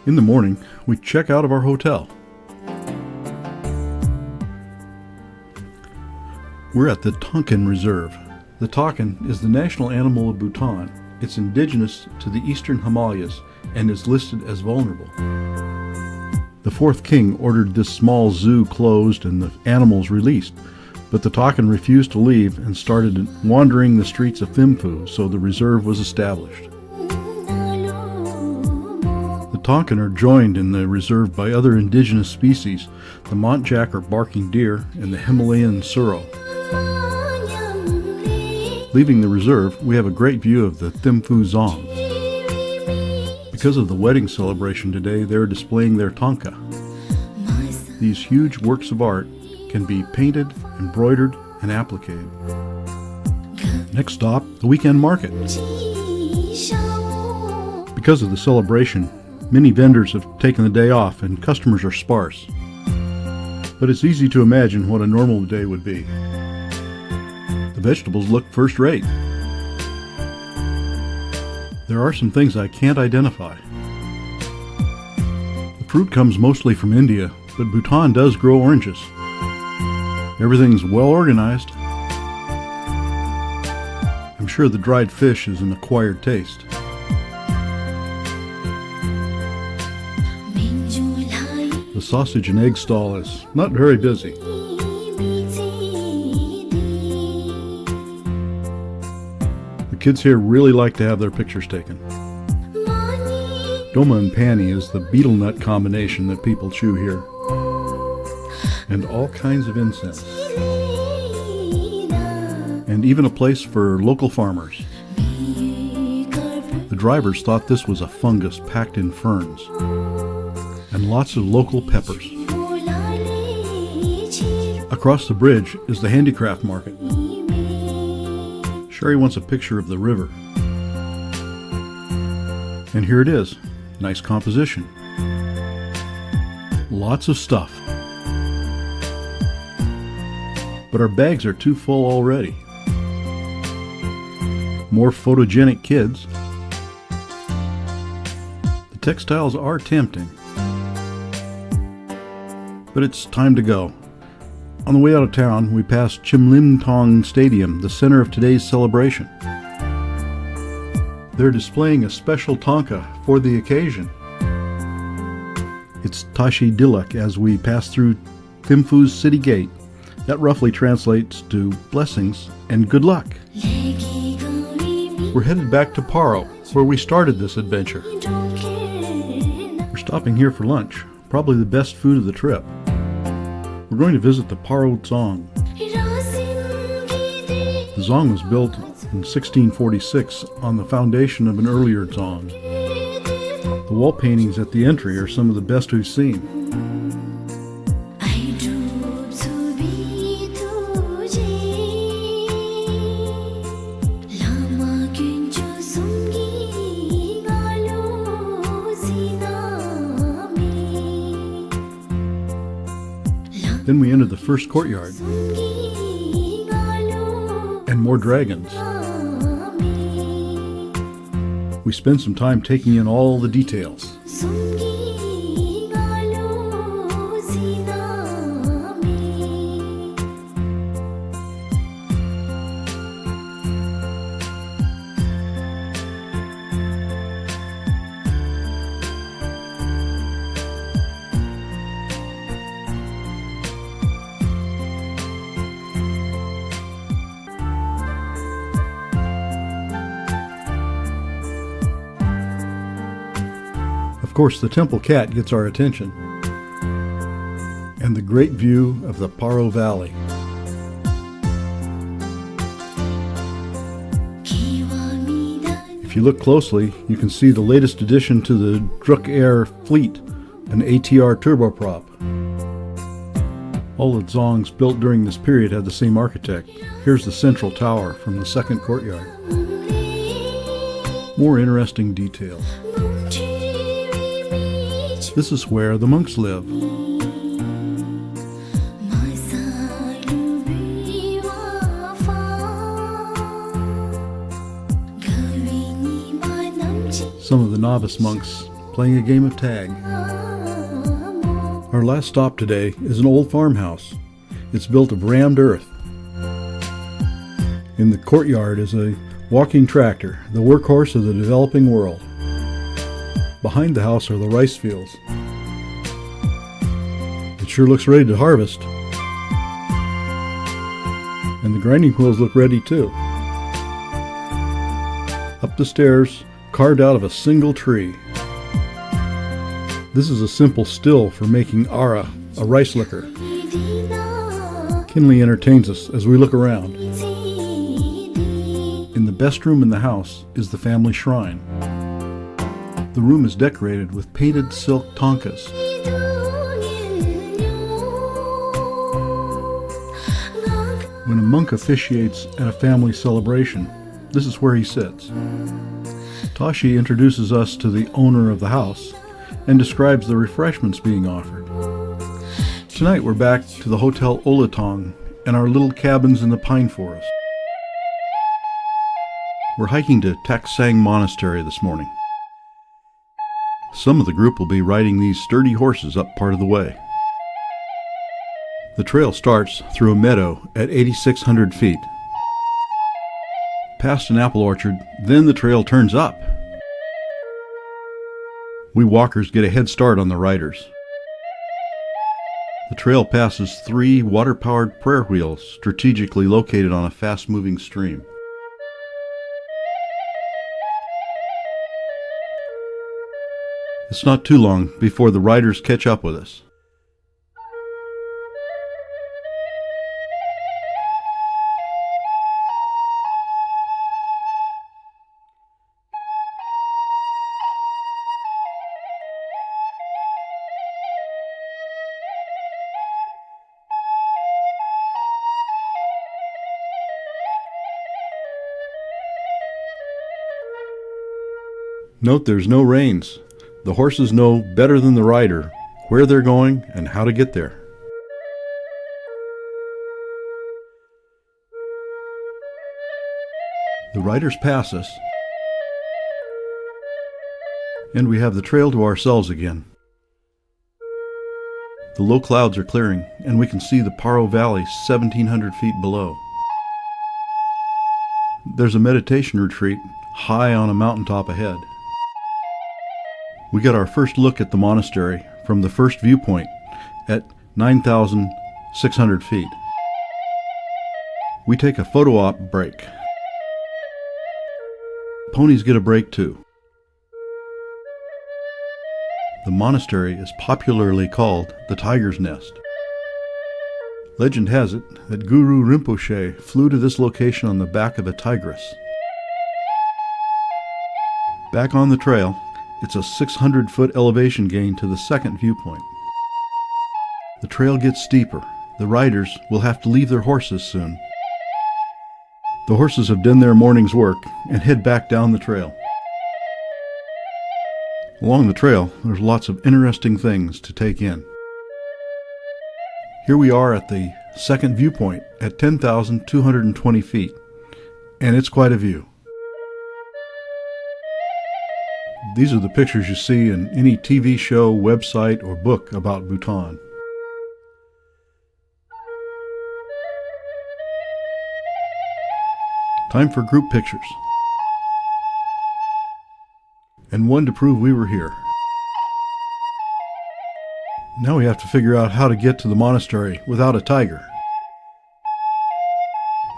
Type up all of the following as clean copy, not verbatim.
In the morning, we check out of our hotel. We're at the Tonkin Reserve. The takin is the national animal of Bhutan. It's indigenous to the eastern Himalayas and is listed as vulnerable. The fourth king ordered this small zoo closed and the animals released, but the takin refused to leave and started wandering the streets of Thimphu, so the reserve was established. The takin are joined in the reserve by other indigenous species, the montjack or barking deer and the Himalayan suro. Leaving the reserve, we have a great view of the Thimphu Dzong. Because of the wedding celebration today, they're displaying their tanka. These huge works of art can be painted, embroidered, and appliqued. Next stop, the weekend market. Because of the celebration, many vendors have taken the day off and customers are sparse. But it's easy to imagine what a normal day would be. The vegetables look first rate. There are some things I can't identify. The fruit comes mostly from India, but Bhutan does grow oranges. Everything's well organized. I'm sure the dried fish is an acquired taste. The sausage and egg stall is not very busy. The kids here really like to have their pictures taken. Doma and pani is the betel nut combination that people chew here. And all kinds of incense. And even a place for local farmers. The drivers thought this was a fungus packed in ferns. And lots of local peppers. Across the bridge is the Handicraft Market. Sherry wants a picture of the river. And here it is. Nice composition. Lots of stuff. But our bags are too full already. More photogenic kids. The textiles are tempting. But it's time to go. On the way out of town, we passed Chimlimtong Stadium, the center of today's celebration. They're displaying a special tanka for the occasion. It's Tashi Diluk as we pass through Thimphu's city gate. That roughly translates to blessings and good luck. We're headed back to Paro, where we started this adventure. We're stopping here for lunch, probably the best food of the trip. We're going to visit the Paro Dzong. The Dzong was built in 1646 on the foundation of an earlier Dzong. The wall paintings at the entry are some of the best we've seen. Then we entered the first courtyard. And more dragons. We spent some time taking in all the details. Of course, the temple cat gets our attention, and the great view of the Paro Valley. If you look closely, you can see the latest addition to the Druk Air fleet, an ATR turboprop. All the dzongs built during this period had the same architect. Here's the central tower from the second courtyard. More interesting details. This is where the monks live. Some of the novice monks playing a game of tag. Our last stop today is an old farmhouse. It's built of rammed earth. In the courtyard is a walking tractor, the workhorse of the developing world. Behind the house are the rice fields. It sure looks ready to harvest. And the grinding wheels look ready too. Up the stairs, carved out of a single tree. This is a simple still for making ara, a rice liquor. Kinley entertains us as we look around. In the best room in the house is the family shrine. The room is decorated with painted silk tonkas. When a monk officiates at a family celebration, this is where he sits. Tashi introduces us to the owner of the house and describes the refreshments being offered. Tonight we're back to the Hotel Olatong and our little cabins in the pine forest. We're hiking to Taksang Monastery this morning. Some of the group will be riding these sturdy horses up part of the way. The trail starts through a meadow at 8,600 feet. Past an apple orchard, then the trail turns up. We walkers get a head start on the riders. The trail passes 3 water-powered prayer wheels strategically located on a fast-moving stream. It's not too long before the riders catch up with us. Note there's no reins. The horses know better than the rider where they're going and how to get there. The riders pass us, and we have the trail to ourselves again. The low clouds are clearing, and we can see the Paro Valley 1,700 feet below. There's a meditation retreat high on a mountaintop ahead. We got our first look at the monastery from the first viewpoint at 9,600 feet. We take a photo op break. Ponies get a break too. The monastery is popularly called the Tiger's Nest. Legend has it that Guru Rinpoche flew to this location on the back of a tigress. Back on the trail, it's a 600-foot elevation gain to the second viewpoint. The trail gets steeper. The riders will have to leave their horses soon. The horses have done their morning's work and head back down the trail. Along the trail, there's lots of interesting things to take in. Here we are at the second viewpoint at 10,220 feet, and it's quite a view. These are the pictures you see in any TV show, website, or book about Bhutan. Time for group pictures. And one to prove we were here. Now we have to figure out how to get to the monastery without a tiger.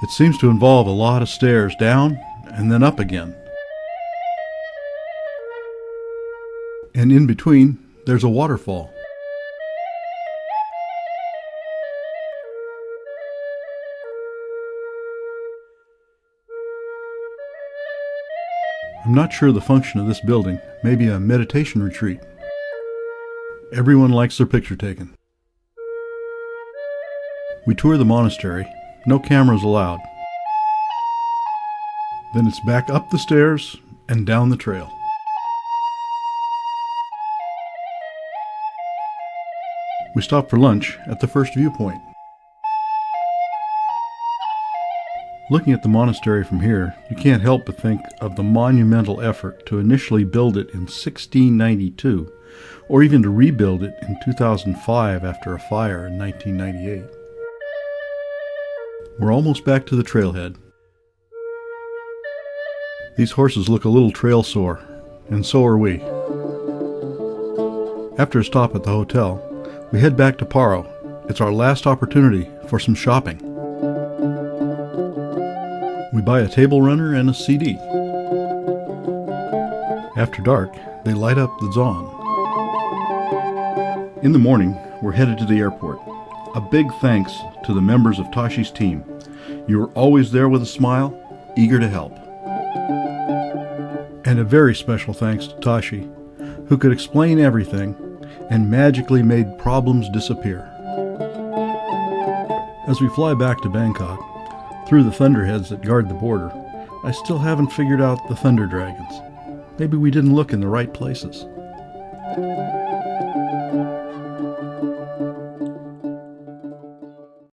It seems to involve a lot of stairs down and then up again. And in between, there's a waterfall. I'm not sure the function of this building. Maybe a meditation retreat. Everyone likes their picture taken. We tour the monastery. No cameras allowed. Then it's back up the stairs and down the trail. We stop for lunch at the first viewpoint. Looking at the monastery from here, you can't help but think of the monumental effort to initially build it in 1692, or even to rebuild it in 2005 after a fire in 1998. We're almost back to the trailhead. These horses look a little trail sore, and so are we. After a stop at the hotel, we head back to Paro. It's our last opportunity for some shopping. We buy a table runner and a CD. After dark, they light up the Dzong. In the morning, we're headed to the airport. A big thanks to the members of Tashi's team. You are always there with a smile, eager to help. And a very special thanks to Tashi, who could explain everything and magically made problems disappear. As we fly back to Bangkok, through the thunderheads that guard the border, I still haven't figured out the thunder dragons. Maybe we didn't look in the right places.